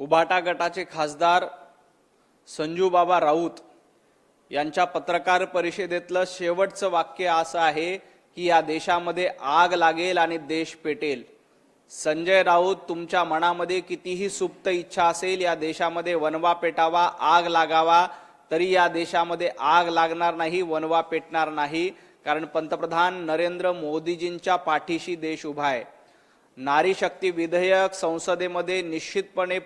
उभाटा गटाचे खासदार संजू बाबा राऊत यांच्या पत्रकार परिषदेतलं शेवटचं वाक्य असं आहे की या देशामध्ये आग लागेल आणि देश पेटेल। संजय राऊत, तुमच्या मनामध्ये कितीही सुप्त इच्छा असेल या देशामध्ये वनवा पेटावा, आग लागावा, तरी या देशामध्ये आग लागणार नाही, वनवा पेटणार नाही, कारण पंतप्रधान नरेंद्र मोदीजींच्या पाठीशी देश उभा आहे। नारी शक्ती विधेयक संसदेमध्ये निश्चितपणे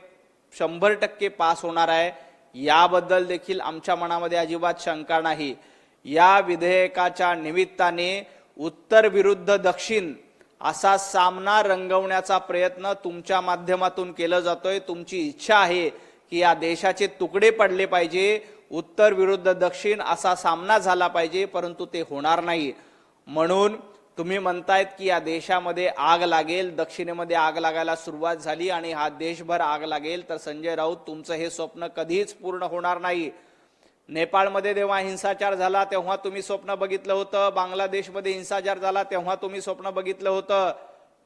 100% पास होणार आहे, याबद्दल देखील आमच्या मनामध्ये अजिबात शंका नाही। या विधेयकाच्या निमित्ताने उत्तर विरुद्ध दक्षिण असा सामना रंगवण्याचा प्रयत्न तुमच्या माध्यमातून केला जातोय। तुमची इच्छा आहे की या देशाचे तुकडे पडले पाहिजे, उत्तर विरुद्ध दक्षिण असा सामना झाला पाहिजे, परंतु ते होणार नाही। म्हणून तुम्ही म्हणतायत की या देशामध्ये आग लागेल, दक्षिणेमध्ये आग लागायला सुरुवात झाली आणि हा देशभर आग लागेल, तर संजय राऊत तुमचं हे स्वप्न कधीच पूर्ण होणार नाही। नेपाळमध्ये जेव्हा हिंसाचार झाला तेव्हा तुम्ही स्वप्न बघितलं होतं, बांगलादेशमध्ये हिंसाचार झाला तेव्हा तुम्ही स्वप्न बघितलं होतं,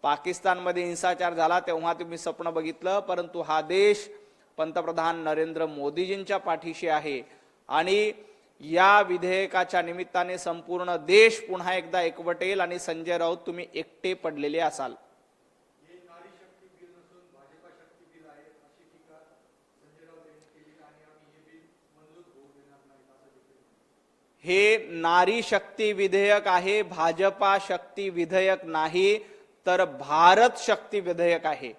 पाकिस्तानमध्ये हिंसाचार झाला तेव्हा तुम्ही स्वप्न बघितलं, परंतु हा देश पंतप्रधान नरेंद्र मोदीजींच्या पाठीशी आहे आणि या विधेयकाच्या निमित्ताने संपूर्ण देश पुन्हा एकदा एकवटेल आणि संजय राऊत तुम्ही एकटे पडलेले असाल। हे नारी शक्ती विधेयक आहे, भाजपा शक्ती विधेयक नाही, तर भारत शक्ती विधेयक आहे।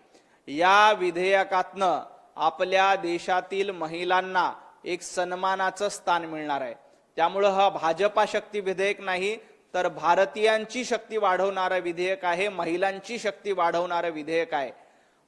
या विधेयकातनं आपल्या देशातील महिलांना एक सन्मानाचं स्थान मिळणार आहे। त्यामुळे हा भाजपा शक्ती विधेयक नाही, तर भारतीयांची शक्ती वाढवणारं विधेयक आहे, महिलांची शक्ती वाढवणारं विधेयक आहे।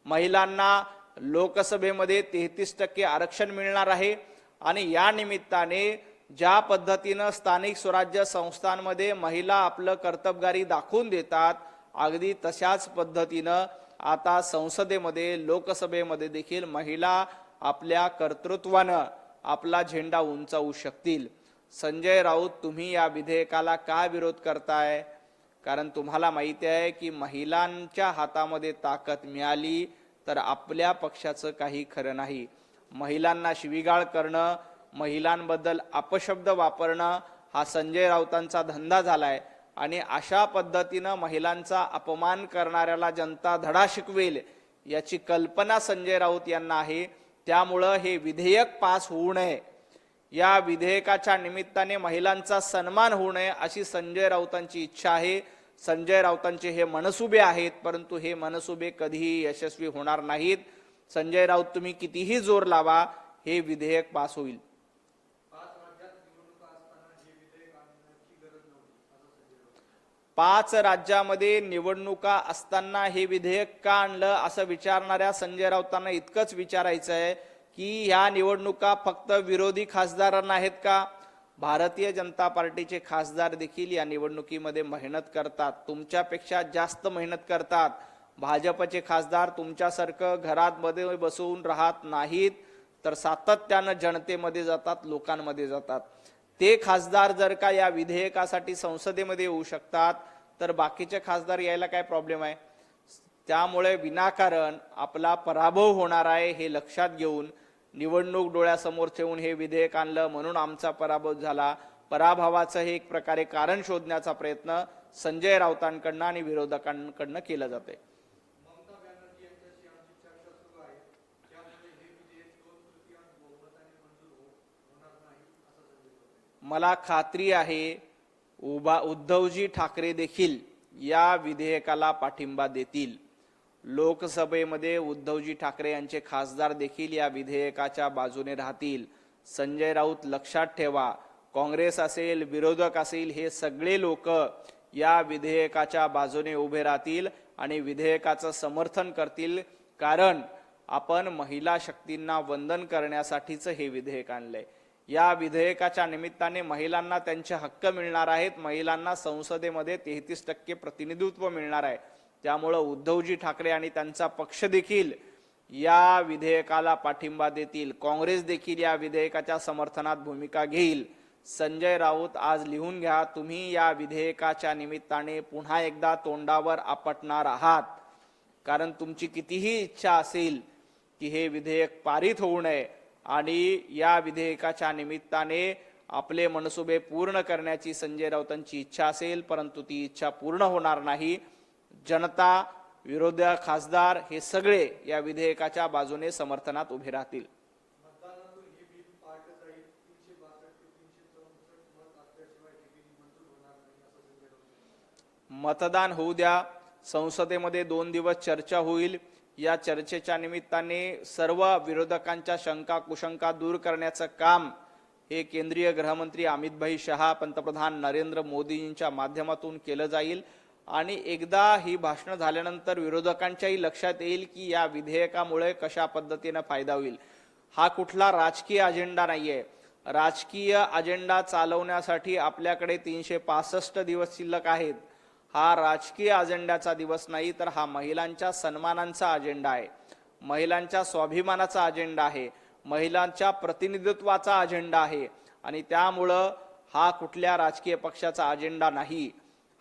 महिलांना लोकसभेमध्ये 33% आरक्षण मिळणार आहे आणि या निमित्ताने ज्या पद्धतीनं स्थानिक स्वराज्य संस्थांमध्ये महिला आपलं कर्तबगारी दाखवून देतात, अगदी तशाच पद्धतीनं आता संसदेमध्ये, लोकसभेमध्ये देखील महिला आपल्या कर्तृत्वानं आपला झेंडा उंचावू शकतील। संजय राऊत, तुम्ही या विधेयकाला का विरोध करताय? कारण तुम्हाला माहिती आहे की महिलांच्या हातामध्ये ताकद मिळाली तर आपल्या पक्षाचं काही खरं नाही। महिलांना शिवीगाळ करणं, महिलांबद्दल अपशब्द वापरणं हा संजय राऊतांचा धंदा झालाय आणि अशा पद्धतीनं महिलांचा अपमान करणाऱ्याला जनता धडा शिकवेल याची कल्पना संजय राऊत यांना आहे। त्यामुळं हे विधेयक पास होऊ नये, या विधेयकाच्या निमित्ताने महिलांचा सन्मान होऊ नये अशी संजय राऊतांची इच्छा आहे। संजय राऊतांचे हे मनसुबे आहेत, परंतु हे मनसुबे कधीही यशस्वी होणार नाहीत। संजय राऊत, तुम्ही कितीही जोर लावा, हे विधेयक पास होईल। 5 राज्यामध्ये निवडणुका असताना हे विधेयक का आणलं असं विचारणाऱ्या संजय राऊतांना इतकंच विचारायचं आहे की ह्या निवडणुका फक्त विरोधी खासदारांना आहेत का? भारतीय जनता पार्टीचे खासदार देखील या निवडणुकीमध्ये मेहनत करतात, तुमच्यापेक्षा जास्त मेहनत करतात। भाजपचे खासदार तुमच्यासारखं घरामध्ये बसून राहत नाहीत, तर सातत्यानं जनतेमध्ये जातात, लोकांमध्ये जातात। ते खासदार जर का या विधेयकासाठी संसदेमध्ये येऊ शकतात तर बाकीचे खासदार यायला काय प्रॉब्लेम आहे? त्यामुळे विनाकारण आपला पराभव होणार आहे हे लक्षात घेऊन, निवडणूक डोळ्यासमोर ठेवून हे विधेयक आणलं म्हणून आमचा पराभव झाला, पराभवाचं हे एक प्रकारे कारण शोधण्याचा प्रयत्न संजय राऊतांकडनं आणि विरोधकांकडनं केला जातोय। मला खात्री आहे उद्धवजी ठाकरे देखील या विधेयकाला पाठिंबा देतील। लोकसभेमध्ये उद्धवजी ठाकरे यांचे खासदार देखील या विधेयकाच्या बाजूने राहतील। संजय राऊत, लक्षात ठेवा, काँग्रेस असेल, विरोधक असेल, हे सगळे लोक या विधेयकाच्या बाजूने उभे राहतील आणि विधेयकाचं समर्थन करतील, कारण आपण महिला शक्तींना वंदन करण्यासाठीच हे विधेयक आणलंय। या विधेयकाच्या निमित्ताने महिलांना त्यांचे हक्क मिळणार आहेत, महिलांना संसदेमध्ये 33% प्रतिनिधित्व मिळणार आहे। त्यामुळे उद्धवजी ठाकरे आणि त्यांचा पक्ष देखील या विधेयकाला पाठिंबा देतील, काँग्रेस देखील या विधेयकाच्या समर्थनात भूमिका घेईल। संजय राऊत, आज लिहून घ्या, तुम्ही या विधेयकाच्या निमित्ताने पुन्हा एकदा तोंडावर आपटणार आहात, कारण तुमची कितीही इच्छा असेल की हे विधेयक पारित होऊ नये आणि या विधेयकाच्या निमित्ताने आपले मनसुबे पूर्ण करण्याची संजय राऊतांची इच्छा असेल, परंतु ती इच्छा पूर्ण होणार नाही. जनता, विरोधी खासदार हे सगळे या विधेयकाच्या बाजूने समर्थनात उभे राहतील. मतदान होऊ द्या. संसदेमध्ये 2 दिवस चर्चा होईल. या चर्चेच्या निमित्ताने सर्व विरोधकांच्या शंका कुशंका दूर करण्याचं काम हे केंद्रीय गृहमंत्री अमित भाई शहा, पंतप्रधान नरेंद्र मोदींच्या माध्यमातून केलं जाईल. आणि एकदा ही भाषणं झाल्यानंतर विरोधकांच्याही लक्षात येईल की या विधेयकामुळे कशा पद्धतीने फायदा होईल. हा कुठला राजकीय अजेंडा नाहीये. राजकीय अजेंडा चालवण्यासाठी आपल्याकडे 365 दिवस शिल्लक आहेत. हा राजकीय अजेंड्याचा दिवस नाही, तर हा महिलांच्या सन्मानाचा अजेंडा आहे, महिलांच्या स्वाभिमानाचा अजेंडा आहे, महिलांच्या प्रतिनिधित्वाचा अजेंडा आहे. आणि त्यामुळं हा कुठल्या राजकीय पक्षाचा अजेंडा नाही.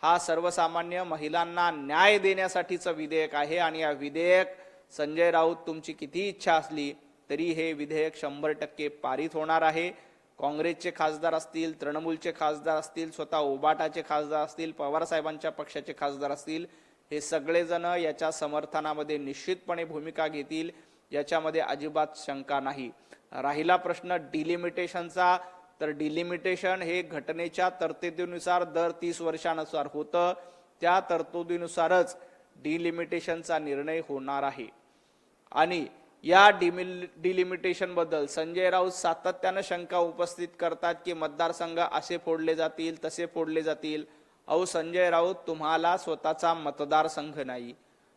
हा सर्वसामान्य महिलांना न्याय देण्यासाठीचं विधेयक आहे. आणि या विधेयक संजय राऊत तुमची किती इच्छा असली तरी हे विधेयक 100% पारित होणार आहे. काँग्रेसचे खासदार असतील, तृणमूलचे खासदार असतील, स्वतः उबाटाचे खासदार असतील, पवार साहेबांच्या पक्षाचे खासदार असतील, हे सगळेजण याच्या समर्थनामध्ये निश्चितपणे भूमिका घेतील. याच्यामध्ये अजिबात शंका नाही. राहिला प्रश्न डिलिमिटेशनचा, तर डिलिमिटेशन हे घटनेच्या तरतुदीनुसार दर 30 वर्षानुसार होतं. त्या तरतुदीनुसारच डिलिमिटेशनचा निर्णय होणार आहे. आणि या डिलिमिटेशन बद्दल संजय राऊत सातत्याने शंका उपस्थित करतात की मतदारसंघ असे फोडले जातील, तसे फोडले जातील. अहो संजय राऊत, तुम्हाला स्वतःचा मतदारसंघ नाही.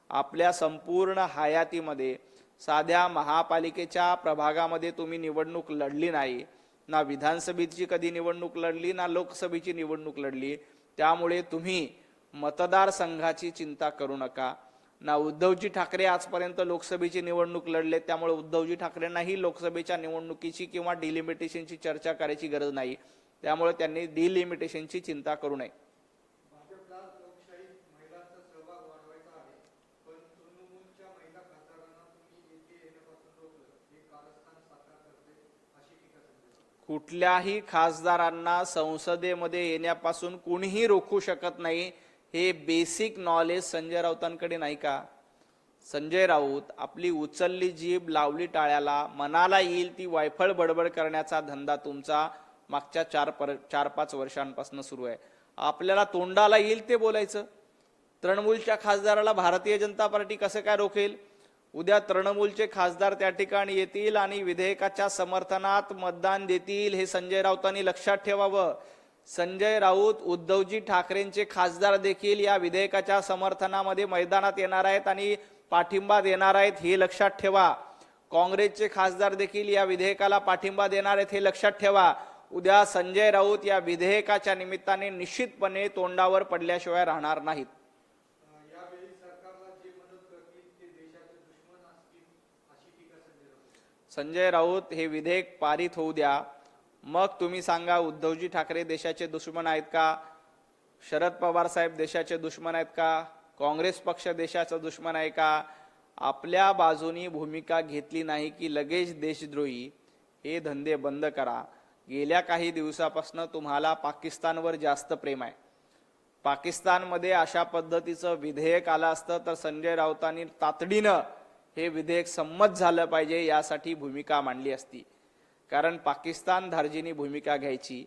आपल्या संपूर्ण हयातीमध्ये साध्या महापालिकेच्या प्रभागामध्ये तुम्ही निवडणूक लढली नाही. ना विधानसभेची कधी निवडणूक लढली, ना लोकसभेची निवडणूक लढली. त्यामुळे तुम्ही मतदारसंघाची चिंता करू नका. ना उद्धवजी ठाकरे आजपर्यंत लोकसभेची निवडणूक लढले, त्यामुळे उद्धवजी ठाकरेंनाही लोकसभेच्या निवडणुकीची किंवा डिलिमिटेशनची चर्चा करायची गरज नाही. त्यामुळे त्यांनी डिलिमिटेशनची चिंता करू नये. कुठल्याही खासदारांना संसदेमध्ये येण्यापासून कोणीही रोखू शकत नाही. हे बेसिक नॉलेज संजय राऊतांकडे नाही का? संजय राऊत आपली उचलली जीभ लावली टाळ्याला, मनाला येईल ती वायफळ बडबड करण्याचा धंदा तुमचा मागच्या 4-5 वर्षांपासून सुरू आहे. आपल्याला तोंडाला येईल ते बोलायचं. तृणमूलच्या खासदाराला भारतीय जनता पार्टी कसं काय रोखेल? उद्या तृणमूलचे खासदार त्या ठिकाणी येतील आणि विधेयकाच्या समर्थनात मतदान देतील. हे संजय राऊतांनी लक्षात ठेवावं. संजय राऊत, उद्धवजी ठाकरेंचे खासदार देखील या विधेयकाच्या समर्थनामध्ये मैदानात येणार आहेत आणि पाठिंबा देणार आहेत, हे लक्षात ठेवा. काँग्रेसचे खासदार देखील या विधेयकाला पाठिंबा देणार आहेत, हे लक्षात ठेवा. उद्या संजय राऊत या विधेयकाच्या निमित्ताने निश्चितपणे तोंडावर पडल्याशिवाय राहणार नाहीत. संजय राऊत, हे विधेयक पारित होऊ द्या. मग तुम्ही सांगा, उद्धवजी ठाकरे देशाचे दुश्मन आहेत का? शरद पवार साहेब देशाचे दुश्मन आहेत का? काँग्रेस पक्ष देशाचा दुश्मन आहे का? आपल्या बाजूनी भूमिका घेतली नाही की लगेच देशद्रोही. हे धंदे बंद करा. गेल्या काही दिवसापासून तुम्हाला पाकिस्तानवर जास्त प्रेम आहे. पाकिस्तानमध्ये अशा पद्धतीचं विधेयक आलं असतं तर संजय राऊतांनी तातडीनं हे विधेयक संमत झालं पाहिजे यासाठी भूमिका मांडली असती. कारण पाकिस्तान धार्जिनी भूमिका घ्यायची,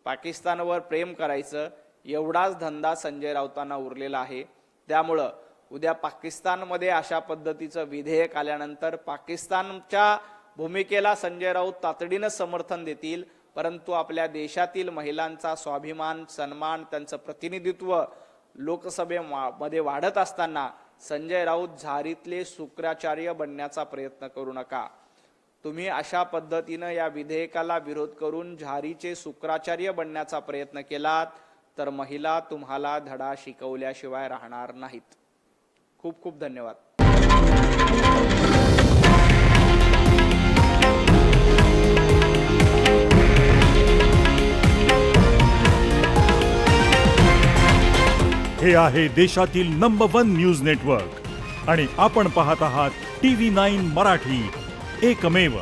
पाकिस्तानवर प्रेम करायचं, एवढाच धंदा संजय राऊतांना उरलेला आहे. त्यामुळं उद्या पाकिस्तानमध्ये अशा पद्धतीचं विधेयक आल्यानंतर पाकिस्तानच्या भूमिकेला संजय राऊत तातडीनं समर्थन देतील. परंतु आपल्या देशातील महिलांचा स्वाभिमान, सन्मान, त्यांचं प्रतिनिधित्व लोकसभेमध्ये वाढत असताना संजय राऊत झारीतले शुक्राचार्य बनण्याचा प्रयत्न करू नका. तुम्ही अशा पद्धतीनं या विधेयकाला विरोध करून झारीचे शुक्राचार्य बनण्याचा प्रयत्न केलात तर महिला तुम्हाला धडा शिकवल्याशिवाय राहणार नाहीत. खूप खूप धन्यवाद. हे आहे देशातील नंबर 1 न्यूज नेटवर्क आणि आपण पाहत आहात TV9 मराठी, एकमेव